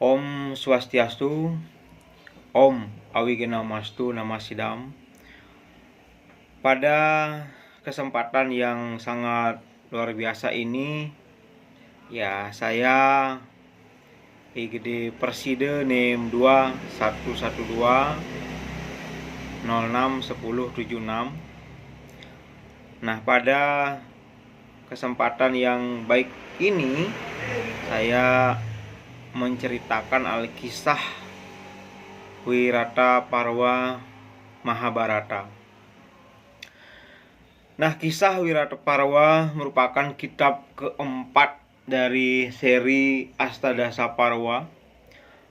Om Swastiastu, Om Awigena-mastu Namasidam. Pada kesempatan yang sangat luar biasa ini, ya saya IGD Perside NIM 2112 06 10 76. Nah, pada kesempatan yang baik ini saya menceritakan kisah Wirata Parwa Mahabharata. Nah, kisah Wirata Parwa merupakan kitab keempat dari seri Astadasa Parwa.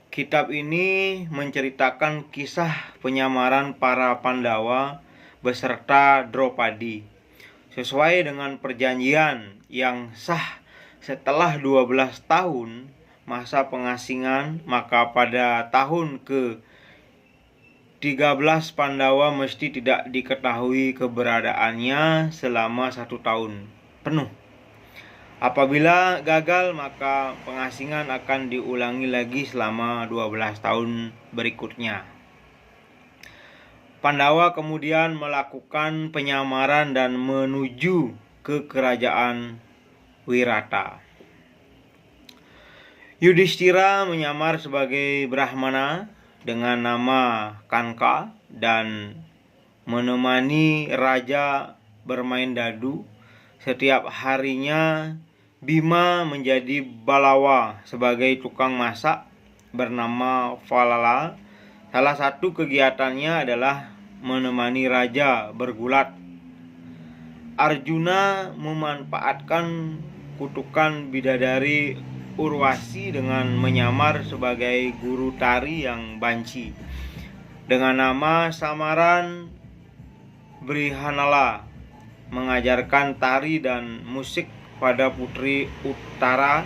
Kitab ini menceritakan kisah penyamaran para Pandawa beserta Draupadi. Sesuai dengan perjanjian yang sah setelah 12 tahun masa pengasingan, maka pada tahun ke-13 Pandawa mesti tidak diketahui keberadaannya selama 1 tahun penuh. Apabila gagal, maka pengasingan akan diulangi lagi selama 12 tahun berikutnya. Pandawa kemudian melakukan penyamaran dan menuju ke kerajaan Wirata. Yudhistira menyamar sebagai Brahmana dengan nama Kanka dan menemani raja bermain dadu. Setiap harinya Bima menjadi Balawa sebagai tukang masak bernama Valala. Salah satu kegiatannya adalah menemani raja bergulat. Arjuna memanfaatkan kutukan bidadari Urwasi dengan menyamar sebagai guru tari yang banci dengan nama samaran Brihanala, mengajarkan tari dan musik pada putri Uttara.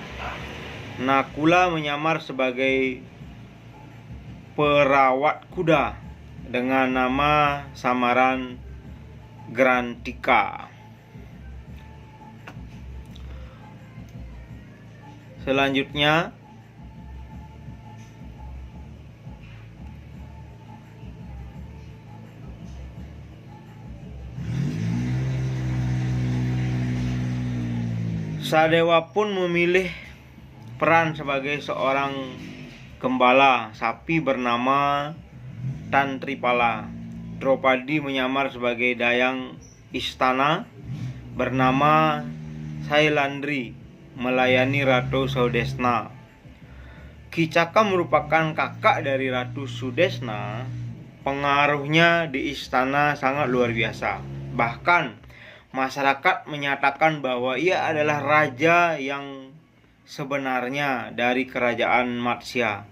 Nakula menyamar sebagai perawat kuda dengan nama samaran Grantika. Selanjutnya, Sadewa pun memilih peran sebagai seorang gembala sapi bernama Tantripala. Draupadi menyamar sebagai dayang istana bernama Sailandri, melayani Ratu Sudesna. Kicaka merupakan kakak dari Ratu Sudesna. Pengaruhnya di istana sangat luar biasa. Bahkan masyarakat menyatakan bahwa ia adalah raja yang sebenarnya dari kerajaan Matsya.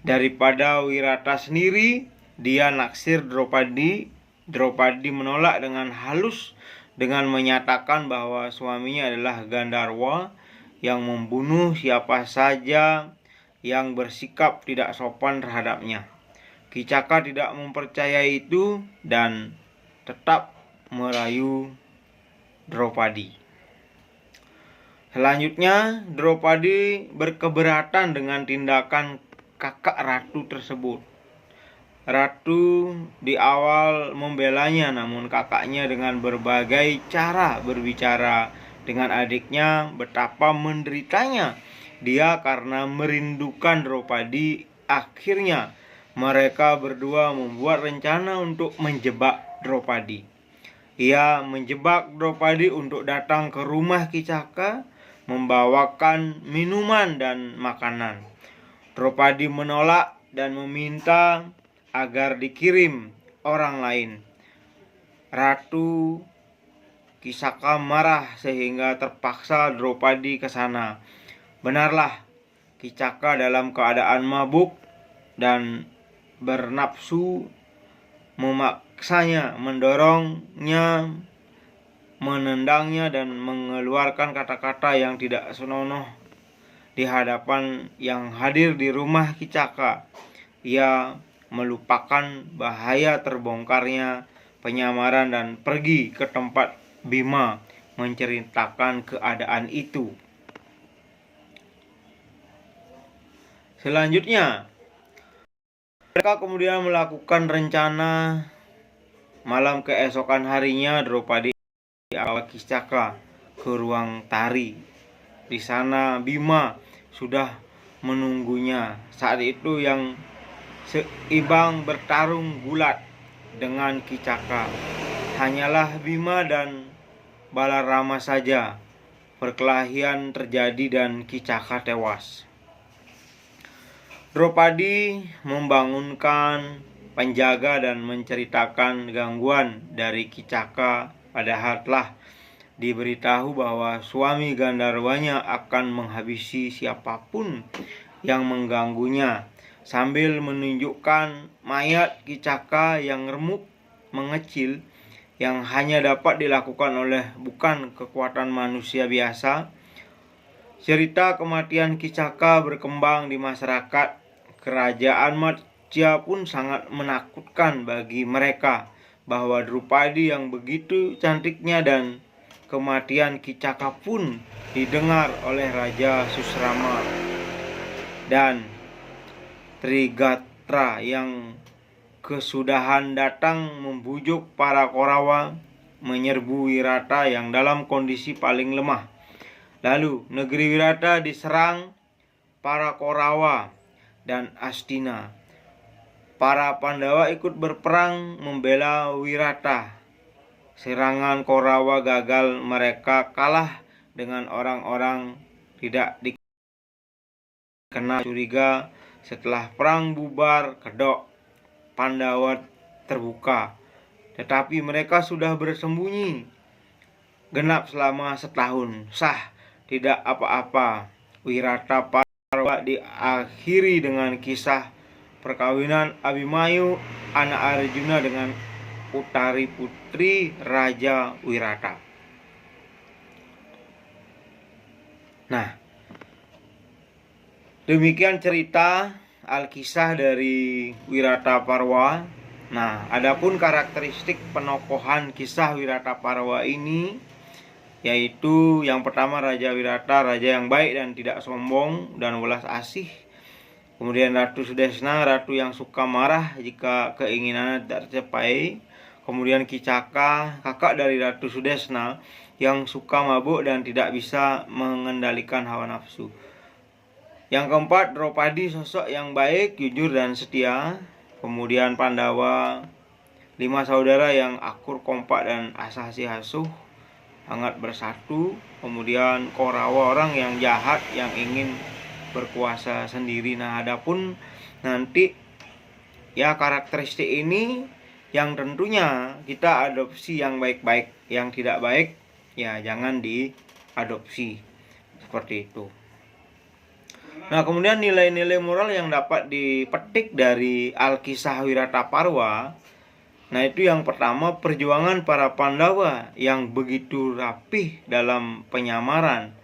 Daripada Wirata sendiri, dia naksir Draupadi. Draupadi menolak dengan halus dengan menyatakan bahwa suaminya adalah Gandharwa yang membunuh siapa saja yang bersikap tidak sopan terhadapnya. Kicaka tidak mempercayai itu dan tetap merayu Draupadi. Selanjutnya, Draupadi berkeberatan dengan tindakan kakak ratu tersebut. Ratu di awal membelanya, namun kakaknya dengan berbagai cara berbicara dengan adiknya betapa menderitanya dia karena merindukan Draupadi. Akhirnya mereka berdua membuat rencana untuk menjebak Draupadi. Ia menjebak Draupadi untuk datang ke rumah Kicaka membawakan minuman dan makanan. Draupadi menolak dan meminta agar dikirim orang lain. Ratu Kicaka marah sehingga terpaksa Draupadi ke sana. Benarlah, Kicaka dalam keadaan mabuk dan bernafsu memaksanya, mendorongnya, menendangnya dan mengeluarkan kata-kata yang tidak senonoh di hadapan yang hadir di rumah Kicaka. Ia melupakan bahaya terbongkarnya penyamaran dan pergi ke tempat Bima menceritakan keadaan itu. Selanjutnya, mereka kemudian melakukan rencana. Malam keesokan harinya, Draupadi membawa Kicaka ke ruang tari. Di sana Bima sudah menunggunya. Saat itu yang seimbang bertarung gulat dengan Kicaka. Hanyalah Bima dan Balarama saja. Perkelahian terjadi dan Kicaka tewas. Draupadi membangunkan penjaga dan menceritakan gangguan dari Kicaka, padahal telah diberitahu bahwa suami Gandarwanya akan menghabisi siapapun yang mengganggunya, sambil menunjukkan mayat Kicaka yang remuk mengecil yang hanya dapat dilakukan oleh bukan kekuatan manusia biasa. Cerita kematian Kicaka berkembang di masyarakat. Kerajaan Matsya pun sangat menakutkan bagi mereka bahwa Drupadi yang begitu cantiknya dan kematian Kicaka pun didengar oleh Raja Susrama dan Trigatra yang kesudahan datang membujuk para Korawa menyerbu Wirata yang dalam kondisi paling lemah. Lalu negeri Wirata diserang para Korawa dan Astina. Para Pandawa ikut berperang membela Wirata. Serangan Korawa gagal, mereka kalah dengan orang-orang tidak dikenal. Curiga setelah perang bubar, kedok Pandawa terbuka, tetapi mereka sudah bersembunyi genap selama setahun. Sah, tidak apa-apa. Wirata Parwa diakhiri dengan kisah perkawinan Abimanyu anak Arjuna dengan Utari putri Raja Wirata. Nah, demikian cerita Alkisah dari Wirata Parwa. Nah, adapun karakteristik penokohan kisah Wirata Parwa ini, yaitu yang pertama, Raja Wirata, raja yang baik dan tidak sombong dan welas asih. Kemudian Ratu Sudesna, ratu yang suka marah jika keinginannya tidak tercapai. Kemudian Kicaka, kakak dari Ratu Sudesna, yang suka mabuk dan tidak bisa mengendalikan hawa nafsu. Yang keempat, Draupadi, sosok yang baik, jujur dan setia. Kemudian Pandawa, 5 saudara yang akur, kompak dan asasi asuh, hangat bersatu. Kemudian Korawa, orang yang jahat yang ingin berkuasa sendiri. Nah, adapun nanti ya karakteristik ini yang tentunya kita adopsi yang baik-baik, yang tidak baik ya jangan diadopsi, seperti itu. Nah, kemudian nilai-nilai moral yang dapat dipetik dari Alkisah Wirata Parwa. Nah, itu yang pertama, perjuangan para Pandawa yang begitu rapih dalam penyamaran.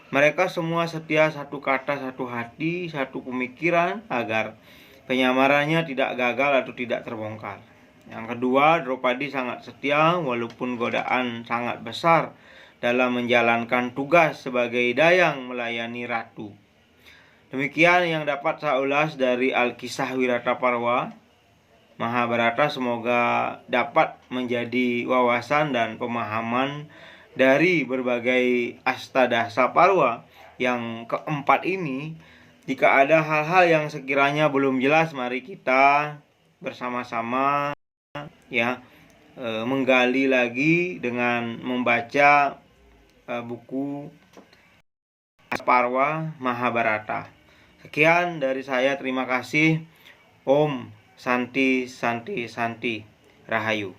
Mereka semua setia, satu kata, satu hati, satu pemikiran agar penyamarannya tidak gagal atau tidak terbongkar. Yang kedua, Draupadi sangat setia walaupun godaan sangat besar dalam menjalankan tugas sebagai dayang melayani ratu. Demikian yang dapat saya ulas dari Alkisah Wirata Parwa Mahabharata. Semoga dapat menjadi wawasan dan pemahaman dari berbagai Astadasa Parwa yang keempat ini. Jika ada hal-hal yang sekiranya belum jelas, mari kita bersama-sama menggali lagi dengan membaca buku Parwa Mahabharata. Sekian dari saya, terima kasih. Om Santi Santi Santi Rahayu.